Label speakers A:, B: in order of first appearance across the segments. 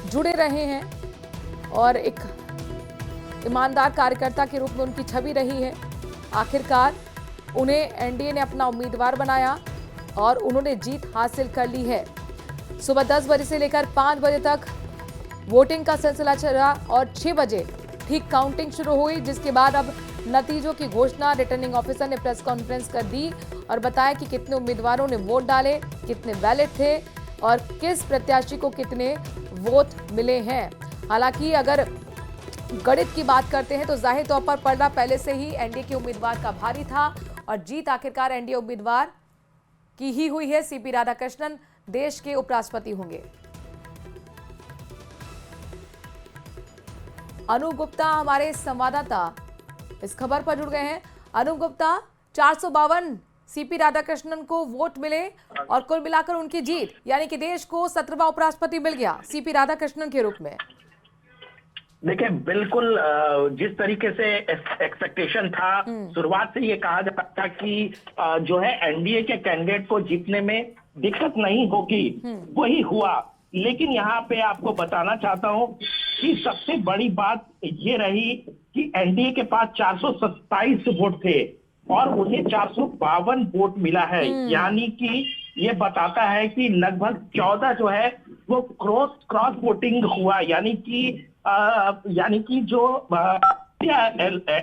A: जुड़े रहे हैं और एक ईमानदार कार्यकर्ता के रूप में उनकी छवि रही है। आखिरकार उन्हें एनडीए ने अपना उम्मीदवार बनाया और उन्होंने जीत हासिल कर ली है। सुबह 10 बजे से लेकर 5 बजे तक वोटिंग का सिलसिला चला और 6 बजे ठीक काउंटिंग शुरू हुई, जिसके बाद अब नतीजों की घोषणा रिटर्निंग ऑफिसर ने प्रेस कॉन्फ्रेंस कर दी और बताया कि कितने उम्मीदवारों ने वोट डाले, कितने वैलिड थे और किस प्रत्याशी को कितने वोट मिले हैं। हालांकि अगर गणित की बात करते हैं तो जाहिर तौर पर पलड़ा पहले से ही एनडीए के उम्मीदवार का भारी था और जीत आखिरकार एनडीए उम्मीदवार की ही हुई है। सीपी राधाकृष्णन देश के उपराष्ट्रपति होंगे। अनूप गुप्ता हमारे संवाददाता इस खबर पर जुड़ गए हैं। अनूप गुप्ता, 452 सीपी राधाकृष्णन को वोट मिले और कुल मिलाकर उनकी जीत, यानी कि देश को 17वां उपराष्ट्रपति मिल गया सीपी राधाकृष्णन के रूप में।
B: देखिए, बिल्कुल जिस तरीके से एक्सपेक्टेशन था, शुरुआत से ये कहा जा सकता कि जो है एनडीए के कैंडिडेट को जीतने में दिक्कत नहीं होगी, वही हुआ। लेकिन यहाँ पे आपको बताना चाहता हूँ कि सबसे बड़ी बात ये रही कि एनडीए के पास 427 वोट थे और उन्हें 452 वोट मिला है। यानी कि ये बताता है कि लगभग 14 जो है वो क्रॉस वोटिंग हुआ। यानी कि जो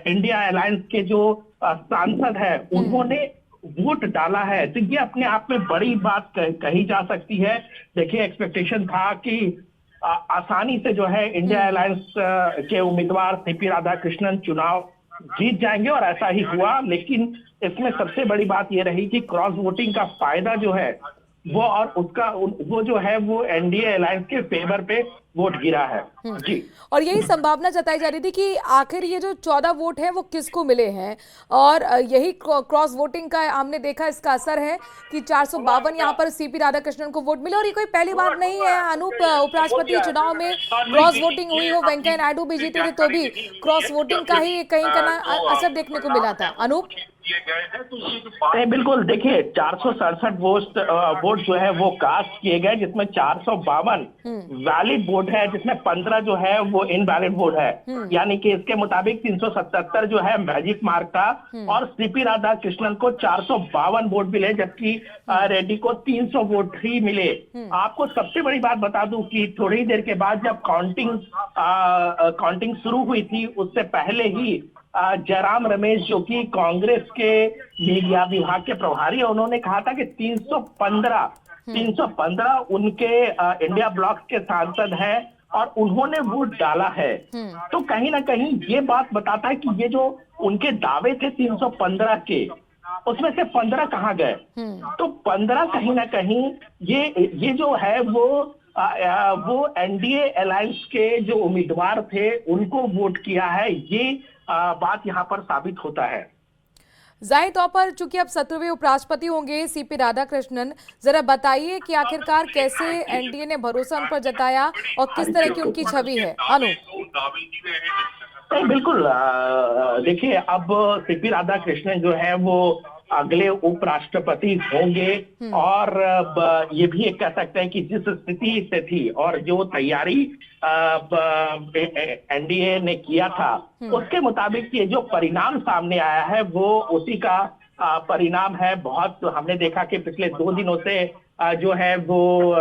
B: इंडिया अलायंस के जो सांसद है उन्होंने वोट डाला है। तो ये अपने आप में बड़ी बात कही जा सकती है। देखिए, एक्सपेक्टेशन था कि आसानी से जो है इंडिया अलायंस के उम्मीदवार सीपी राधाकृष्णन चुनाव जीत जाएंगे और ऐसा ही हुआ। लेकिन इसमें सबसे बड़ी बात यह रही कि क्रॉस वोटिंग का फायदा जो है वो जो है वो एनडीए अलायंस के फेवर पे वोट गिरा है जी।
A: और यही संभावना जताई जा रही थी कि आखिर ये जो 14 वोट है वो किसको मिले हैं और यही क्रॉस वोटिंग का हमने देखा, इसका असर है कि 452 यहाँ पर सीपी राधाकृष्णन को वोट मिले। और ये कोई पहली बार नहीं है अनूप, उपराष्ट्रपति चुनाव में क्रॉस वोटिंग हुई हो, वेंकैया नायडू भी जीते थे तो भी क्रॉस वोटिंग का ही कहीं का असर देखने को मिला था। अनूप,
B: बिल्कुल, देखिए 467 वोट जो है वो कास्ट किए गए, जिसमें 452 वैलिड वोट है, जिसमें 15 जो है वो इनवैलिड वोट है। यानी कि इसके मुताबिक 377 जो है मैजिक मार्क था और सीपी राधाकृष्णन को 452 वोट मिले, जबकि रेड्डी को 300 वोट ही मिले। आपको सबसे बड़ी बात बता दूं कि थोड़ी देर के बाद जब काउंटिंग शुरू हुई थी, उससे पहले ही जयराम रमेश जो कि कांग्रेस के मीडिया विभाग के प्रभारी है, उन्होंने कहा था कि 315 उनके इंडिया ब्लॉक के सांसद हैं और उन्होंने वोट डाला है। तो कहीं ना कहीं ये बात बताता है कि ये जो उनके दावे थे 315 के, उसमें से 15 कहाँ गए। तो 15 कहीं ना कहीं ये जो है वो एनडीए अलायंस के जो उम्मीदवार थे उनको वोट किया है। ये बात यहाँ पर साबित होता है।
A: जाहिर तौर पर चूंकि अब 17वें उपराष्ट्रपति होंगे सीपी राधाकृष्णन, जरा बताइए कि आखिरकार कैसे एनडीए ने भरोसा उन पर जताया और किस तरह की उनकी छवि है। अनूप,
B: बिल्कुल, देखिए, अब सीपी राधाकृष्णन जो है वो अगले उपराष्ट्रपति होंगे और ये भी कह सकते हैं कि जिस स्थिति से थी और जो तैयारी एनडीए ने किया था, उसके मुताबिक ये जो परिणाम सामने आया है वो उसी का परिणाम है। बहुत हमने देखा कि पिछले 2 दिनों से जो है वो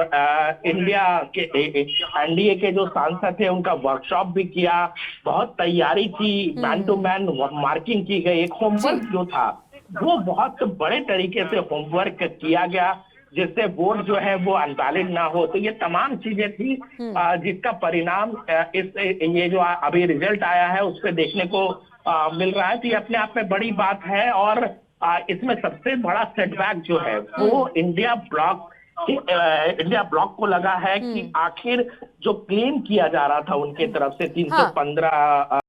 B: इंडिया के एनडीए के जो सांसद थे उनका वर्कशॉप भी किया, बहुत तैयारी थी, मैन टू मैन मार्किंग की गई। एक होमवर्क जो था वो बहुत बड़े तरीके से होमवर्क किया गया, जिससे वोट जो है वो अनवैलिड ना हो। तो ये तमाम चीजें थी जिसका परिणाम ये जो अभी रिजल्ट आया है उस पर देखने को मिल रहा है। तो ये अपने आप में बड़ी बात है और इसमें सबसे बड़ा सेटबैक जो है वो इंडिया ब्लॉक को लगा है कि आखिर जो क्लेम किया जा रहा था उनके तरफ से 315